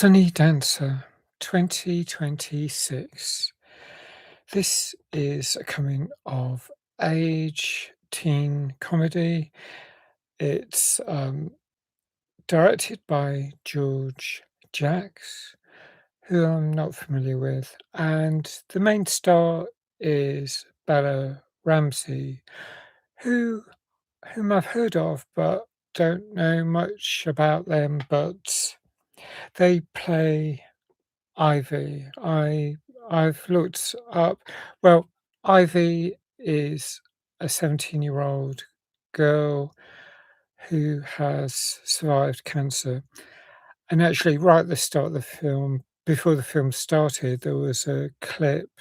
Sunny Dancer 2026. This is a coming of age teen comedy. It's directed by George Jacks, who I'm not familiar with, and the main star is Bella Ramsey, who whom I've heard of but don't know much about them, but they play Ivy. I've looked up, well, Ivy is a 17-year-old girl who has survived cancer. And actually, right at the start of the film, before the film started, there was a clip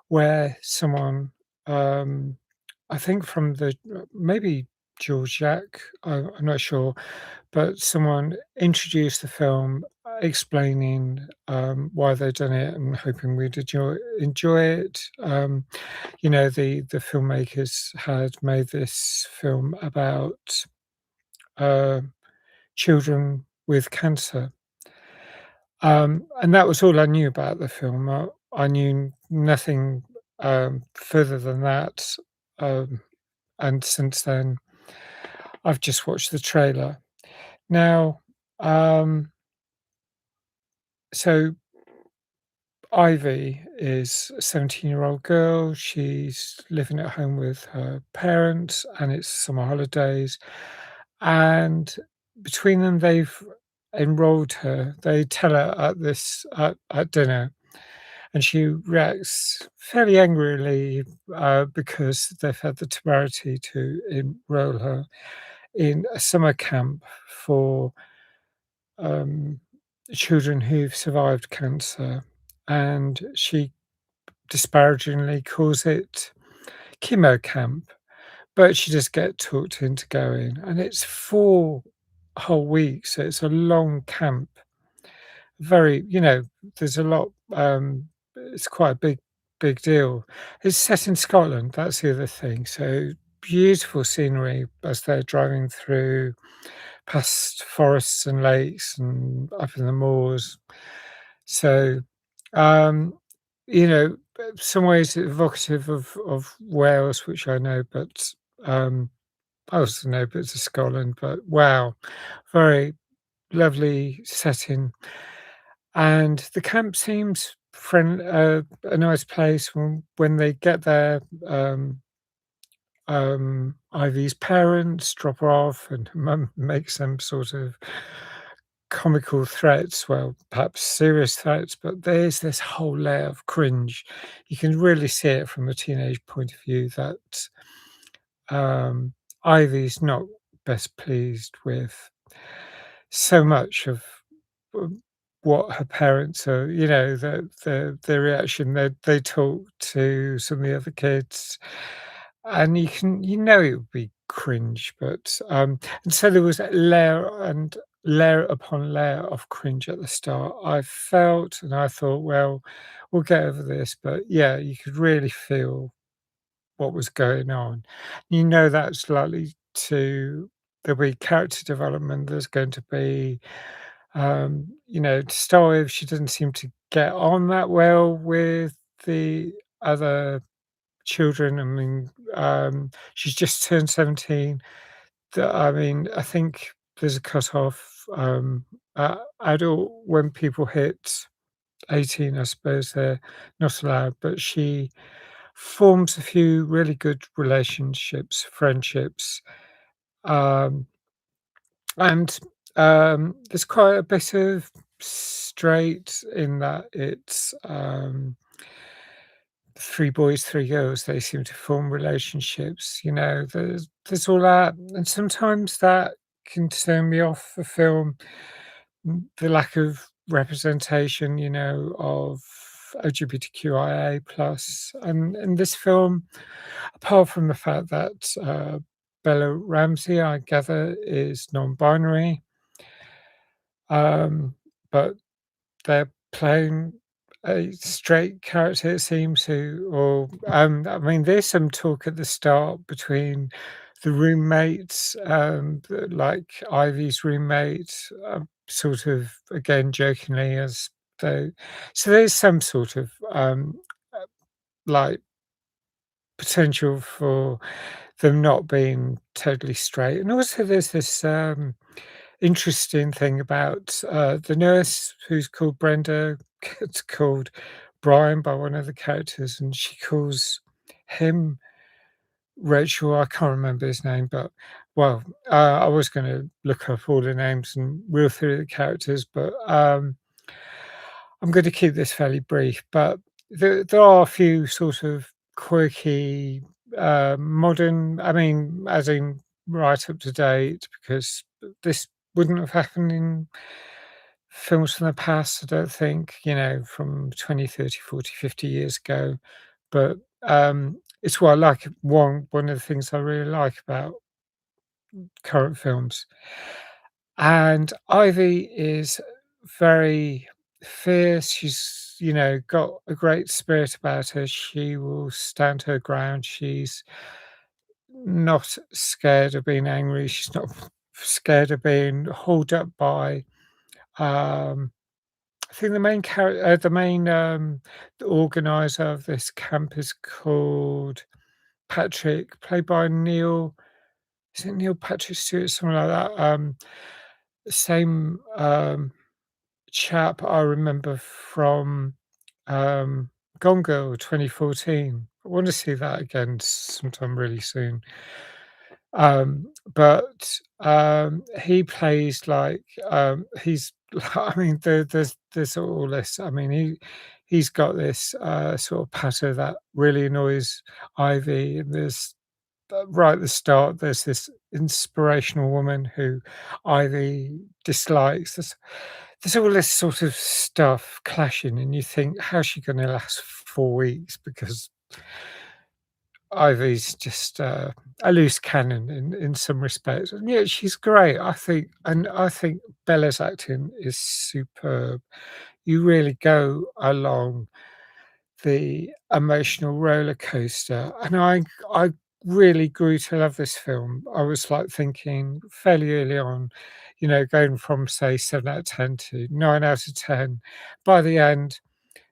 where someone, um, I think from the maybe George Jack, I'm not sure, but someone introduced the film, explaining why they'd done it and hoping we'd enjoy it. The filmmakers had made this film about uh, children with cancer, and that was all I knew about the film. I knew nothing further than that, um, and since then, I've just watched the trailer. Now, um, so Ivy is a 17-year-old girl. She's living at home with her parents, and it's summer holidays. And between them, they've enrolled her. They tell her at this at dinner, and she reacts fairly angrily because they've had the temerity to enroll her in a summer camp for um, children who've survived cancer, and she disparagingly calls it chemo camp, but she just get talked into going, and it's 4 whole weeks, so it's a long camp. Very, there's a lot, it's quite a big deal. It's set in Scotland, that's the other thing, so beautiful scenery as they're driving through past forests and lakes and up in the moors. So, um, some ways evocative of Wales, which I know, but I also know bits of Scotland. But wow, very lovely setting, and the camp seems a nice place. When they get there, Ivy's parents drop her off, and her mum makes some sort of comical threats, well, perhaps serious threats, but there's this whole layer of cringe. You can really see it from a teenage point of view that Ivy's not best pleased with so much of what her parents are, the reaction. They talk to some of the other kids, and it would be cringe, but and so there was a layer upon layer of cringe at the start. I felt and I thought, well, we'll get over this, but yeah, you could really feel what was going on. That's likely to there'll be character development. There's going to be, to start with, she doesn't seem to get on that well with the other children. I mean, she's just turned 17. I think there's a cut-off, adult when people hit 18, I suppose they're not allowed, but she forms a few really good relationships, friendships, um, and, there's quite a bit of straight in that it's, 3 boys, 3 girls, they seem to form relationships, there's all that, and sometimes that can turn me off the film, the lack of representation, of LGBTQIA+, and in this film, apart from the fact that, Bella Ramsey, I gather, is non-binary, um, but they're playing a straight character, it seems, there's some talk at the start between the roommates, like Ivy's roommate, sort of, again, jokingly as though so there's some sort of, uh, like, potential for them not being totally straight, and also there's this, interesting thing about, the nurse who's called Brenda, it's called Brian by one of the characters, and she calls him Rachel. I can't remember his name, but well, I was gonna look up all the names and wheel through the characters, but, I'm gonna keep this fairly brief. But there are a few sort of quirky, modern, I mean, as in right up to date, because this wouldn't have happened in films from the past, I don't think, from 20, 30, 40, 50 years ago. But, it's what I like, one of the things I really like about current films. And Ivy is very fierce. She's, got a great spirit about her. She will stand her ground. She's not scared of being angry. She's not scared of being hauled up by, um, I think the organizer of this camp is called Patrick, played by Neil. Is it Neil Patrick Stewart? Something like that. Same chap I remember from um, Gone Girl 2014. I want to see that again sometime really soon. But he plays like he's. I mean, there's all this. I mean, he's got this sort of patter that really annoys Ivy. And there's right at the start, there's this inspirational woman who Ivy dislikes. There's all this sort of stuff clashing, and you think, how's she going to last 4 weeks? Because Ivy's just a loose cannon in some respects, and yet she's great. I think Bella's acting is superb. You really go along the emotional roller coaster, and I really grew to love this film. I was, like, thinking fairly early on, going from, say, 7 out of 10 to 9 out of 10. By the end,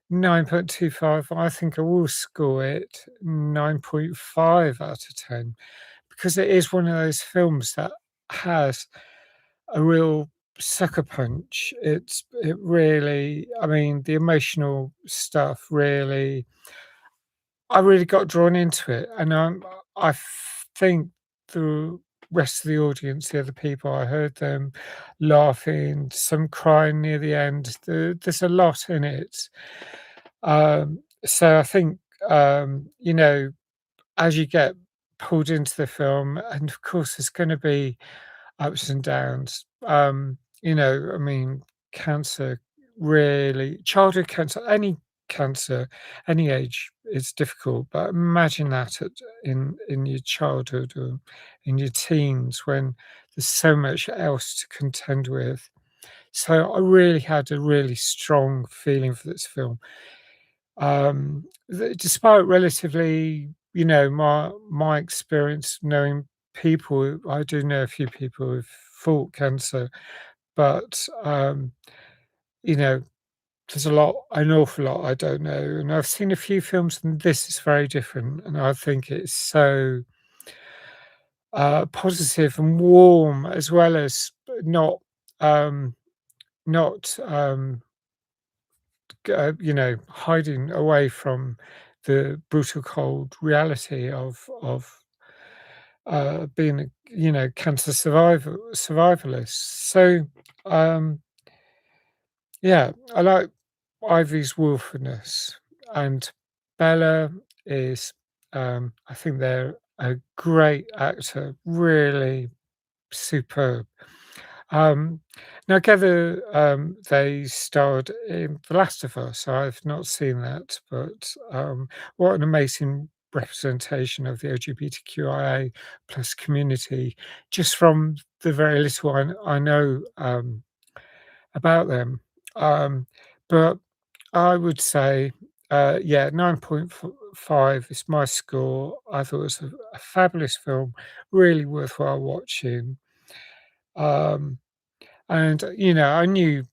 9.25. I think I will score it 9.5 out of 10, because it is one of those films that has a real sucker punch. It really, I mean, the emotional stuff really, I really got drawn into it, and think the rest of the audience, the other people, I heard them laughing, some crying near the end. There's a lot in it. So I think, as you get pulled into the film, and of course there's gonna be ups and downs. I mean, cancer really, childhood cancer, any cancer, any age is difficult, but imagine that in your childhood or in your teens when there's so much else to contend with. So I really had a really strong feeling for this film. Despite relatively, my experience knowing people, I do know a few people who've fought cancer, but, you know, there's an awful lot I don't know, and I've seen a few films, and this is very different, and I think it's so, positive and warm, as well as not, um not, hiding away from the brutal cold reality of being a, cancer survivalist. So, um, yeah, I like Ivy's willfulness, and Bella is, I think they're a great actor, really superb. Um, Now, I gather, they starred in The Last of Us. I've not seen that, but, what an amazing representation of the LGBTQIA plus community, just from the very little I know, about them. Um, but I would say, yeah, 9.5 is my score. I thought it was a fabulous film, really worthwhile watching. Um And, I knew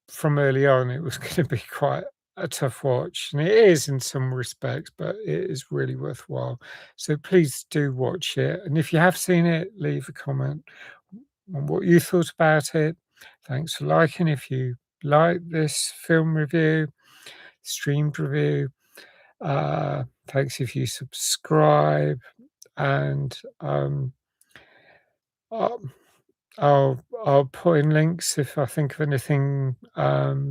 from early on it was gonna be quite a tough watch, and it is in some respects, but it is really worthwhile. So please do watch it, and if you have seen it, leave a comment on what you thought about it. Thanks for liking if you like this film review, streamed review. Thanks if you subscribe, and, um I'll put in links if I think of anything,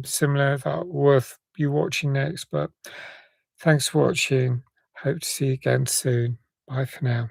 similar that worth you watching next, but thanks for watching. Hope to see you again soon. Bye for now.